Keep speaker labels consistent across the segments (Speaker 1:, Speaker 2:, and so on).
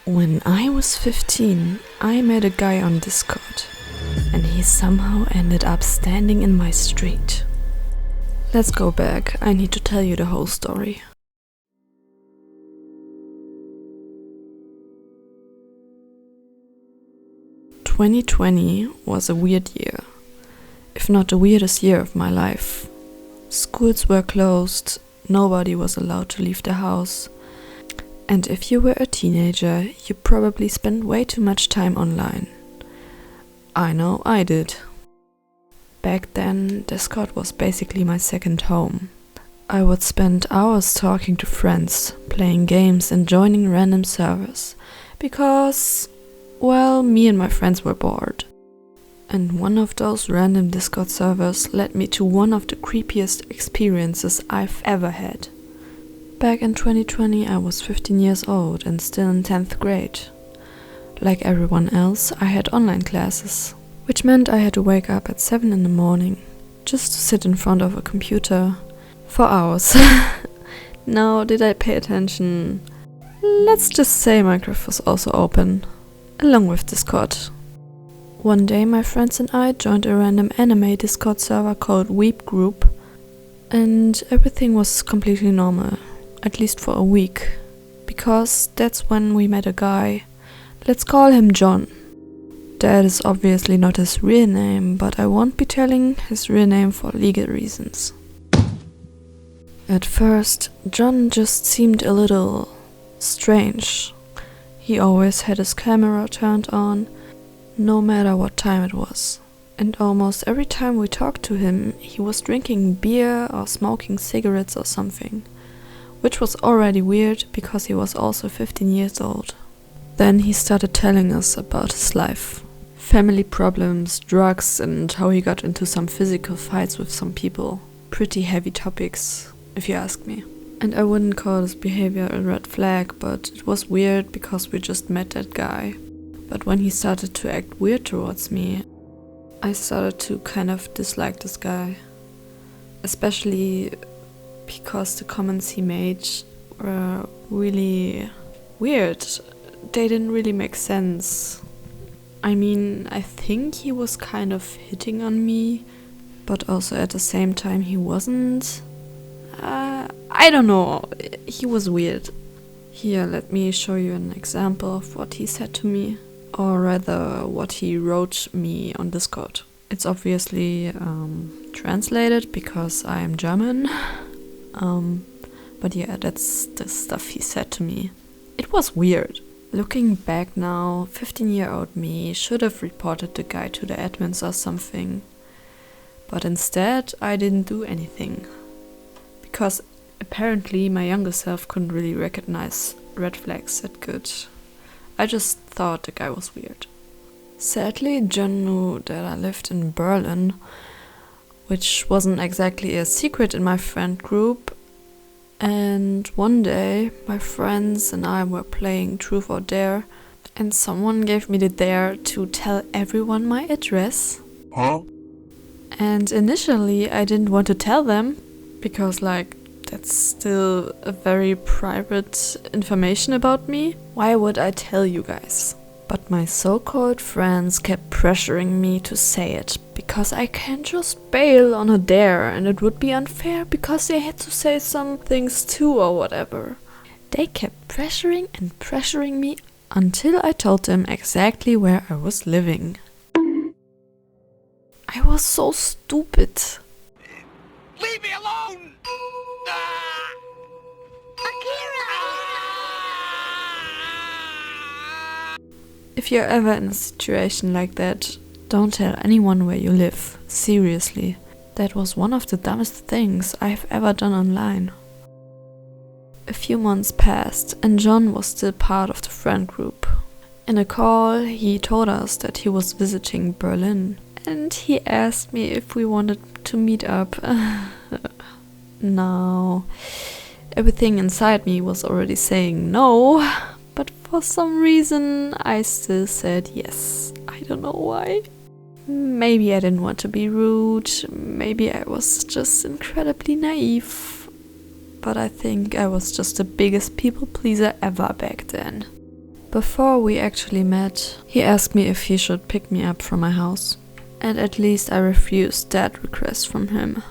Speaker 1: When I was 15, I met a guy on Discord, and he somehow ended up standing in my street. Let's go back, I need to tell you the whole story. "2020 was a weird year, if not the weirdest year of my life. Schools were closed, nobody was allowed to leave the house. And if you were a teenager, you probably spent way too much time online. I know I did. Back then, Discord was basically my second home. I would spend hours talking to friends, playing games and joining random servers, because, well, me and my friends were bored. And one of those random Discord servers led me to one of the creepiest experiences I've ever had. Back in 2020, I was 15 years old and still in 10th grade. Like everyone else, I had online classes, which meant I had to wake up at 7 in the morning just to sit in front of a computer for hours. Now, did I pay attention? Let's just say Minecraft was also open, along with Discord. One day, my friends and I joined a random anime Discord server called Weep Group, and everything was completely normal. At least for a week, because that's when we met a guy. Let's call him John. That is obviously not his real name, but I won't be telling his real name for legal reasons. At first, John just seemed a little strange. He always had his camera turned on, no matter what time it was. And almost every time we talked to him, he was drinking beer or smoking cigarettes or something. Which was already weird because he was also 15 years old. Then he started telling us about his life. Family problems, drugs, and how he got into some physical fights with some people. Pretty heavy topics, if you ask me. And I wouldn't call his behavior a red flag, but it was weird because we just met that guy. But when he started to act weird towards me, I started to kind of dislike this guy. Especially because the comments he made were really weird. They didn't really make sense. I mean, I think he was kind of hitting on me, but also at the same time he wasn't. I don't know, he was weird. Here, let me show you an example of what he said to me, or rather what he wrote me on Discord. It's obviously translated because I am German. But yeah, that's the stuff he said to me. It was weird. Looking back now, 15-year-old me should have reported the guy to the admins or something. But instead, I didn't do anything. Because apparently my younger self couldn't really recognize red flags that good. I just thought the guy was weird. Sadly, John knew that I lived in Berlin, which wasn't exactly a secret in my friend group. And one day, my friends and I were playing Truth or Dare, and someone gave me the dare to tell everyone my address.
Speaker 2: Huh?
Speaker 1: And initially, I didn't want to tell them, because that's still a very private information about me. Why would I tell you guys? But my so-called friends kept pressuring me to say it, because I can't just bail on a dare and it would be unfair because they had to say some things too or whatever. They kept pressuring me until I told them exactly where I was living. I was so stupid.
Speaker 2: Leave me alone!
Speaker 1: If you're ever in a situation like that, don't tell anyone where you live. Seriously. That was one of the dumbest things I've ever done online. A few months passed and John was still part of the friend group. In a call, he told us that he was visiting Berlin and he asked me if we wanted to meet up. Now, everything inside me was already saying no. But for some reason, I still said yes. I don't know why. Maybe I didn't want to be rude. Maybe I was just incredibly naive. But I think I was just the biggest people pleaser ever back then. Before we actually met, he asked me if he should pick me up from my house. And at least I refused that request from him.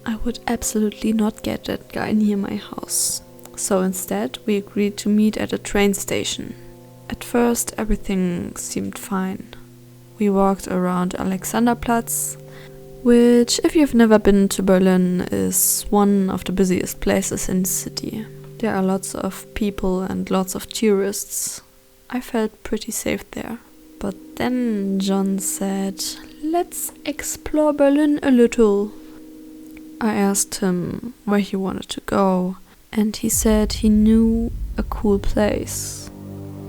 Speaker 1: I would absolutely not get that guy near my house. So instead, we agreed to meet at a train station. At first, everything seemed fine. We walked around Alexanderplatz, which, if you've never been to Berlin, is one of the busiest places in the city. There are lots of people and lots of tourists. I felt pretty safe there. But then John said, "Let's explore Berlin a little." I asked him where he wanted to go, and he said he knew a cool place.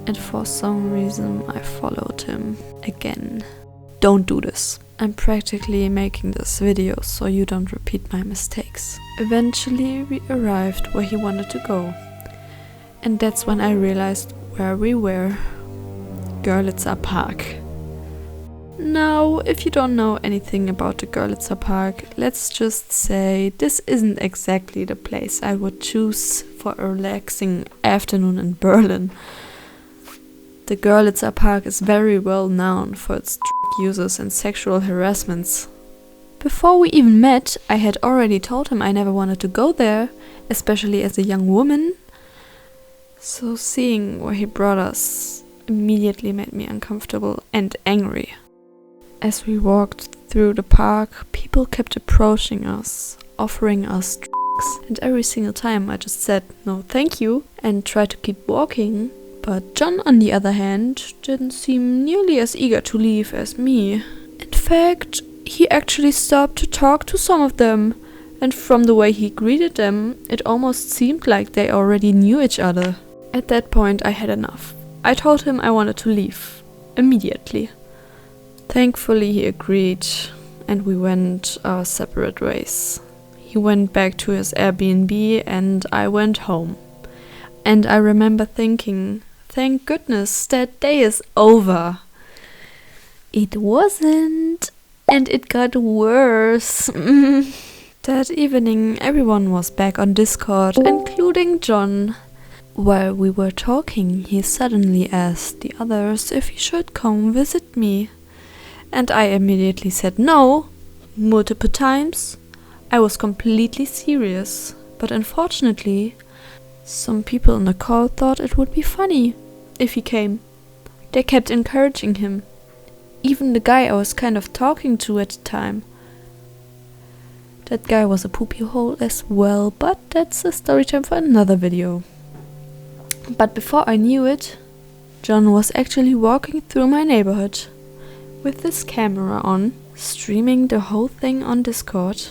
Speaker 1: And for some reason I followed him again. Don't do this. I'm practically making this video so you don't repeat my mistakes. Eventually we arrived where he wanted to go. And that's when I realized where we were. Görlitzer Park. Now, if you don't know anything about the Görlitzer Park, let's just say this isn't exactly the place I would choose for a relaxing afternoon in Berlin. The Görlitzer Park is very well known for its drug uses and sexual harassments. Before we even met, I had already told him I never wanted to go there, especially as a young woman. So seeing where he brought us immediately made me uncomfortable and angry. As we walked through the park, people kept approaching us, offering us drugs, and every single time I just said no thank you and tried to keep walking. But John, on the other hand, didn't seem nearly as eager to leave as me. In fact, he actually stopped to talk to some of them, and from the way he greeted them, it almost seemed like they already knew each other. At that point, I had enough. I told him I wanted to leave, immediately. Thankfully, he agreed, and we went our separate ways. He went back to his Airbnb, and I went home. And I remember thinking, thank goodness that day is over. It wasn't, and it got worse. That evening, everyone was back on Discord, including John. While we were talking, he suddenly asked the others if he should come visit me. And I immediately said no, multiple times. I was completely serious, but unfortunately, some people in the call thought it would be funny if he came. They kept encouraging him. Even the guy I was kind of talking to at the time. That guy was a poopy hole as well, but that's a story time for another video. But before I knew it, John was actually walking through my neighborhood with his camera on, streaming the whole thing on Discord,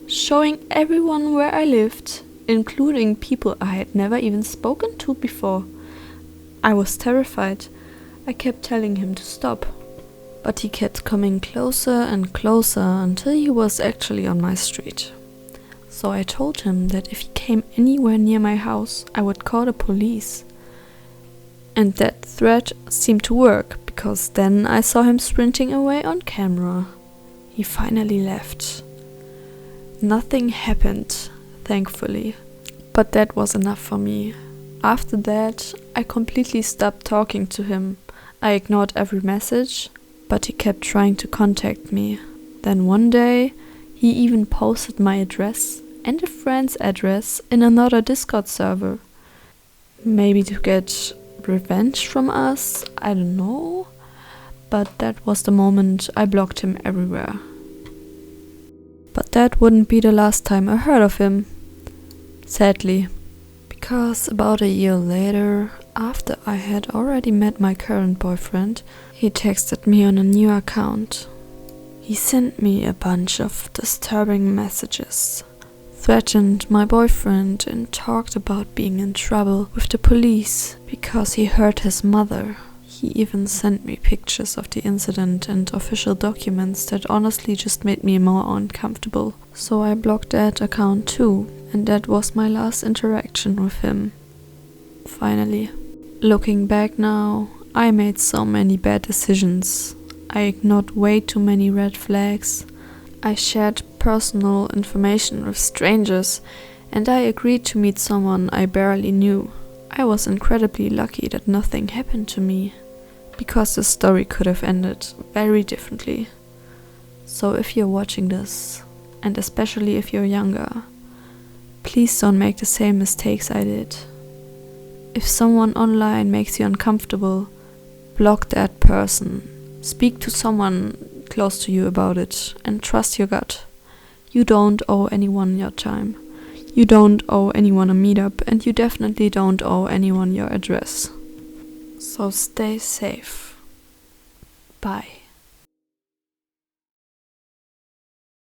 Speaker 1: showing everyone where I lived, including people I had never even spoken to before. I was terrified. I kept telling him to stop, but he kept coming closer and closer until he was actually on my street. So I told him that if he came anywhere near my house, I would call the police. And that threat seemed to work, because then I saw him sprinting away on camera. He finally left. Nothing happened, thankfully. But that was enough for me. After that, I completely stopped talking to him. I ignored every message, but he kept trying to contact me. Then one day, he even posted my address and a friend's address in another Discord server. Maybe to get revenge from us, I don't know. But that was the moment I blocked him everywhere. But that wouldn't be the last time I heard of him. Sadly. Because about a year later, after I had already met my current boyfriend, he texted me on a new account. He sent me a bunch of disturbing messages, threatened my boyfriend, and talked about being in trouble with the police because he hurt his mother. He even sent me pictures of the incident and official documents that honestly just made me more uncomfortable. So I blocked that account too, and that was my last interaction with him. Finally. Looking back now, I made so many bad decisions. I ignored way too many red flags. I shared personal information with strangers, and I agreed to meet someone I barely knew. I was incredibly lucky that nothing happened to me, because the story could have ended very differently. So if you're watching this, and especially if you're younger, please don't make the same mistakes I did. If someone online makes you uncomfortable, block that person. Speak to someone close to you about it and trust your gut. You don't owe anyone your time. You don't owe anyone a meetup, and you definitely don't owe anyone your address. So stay safe. Bye.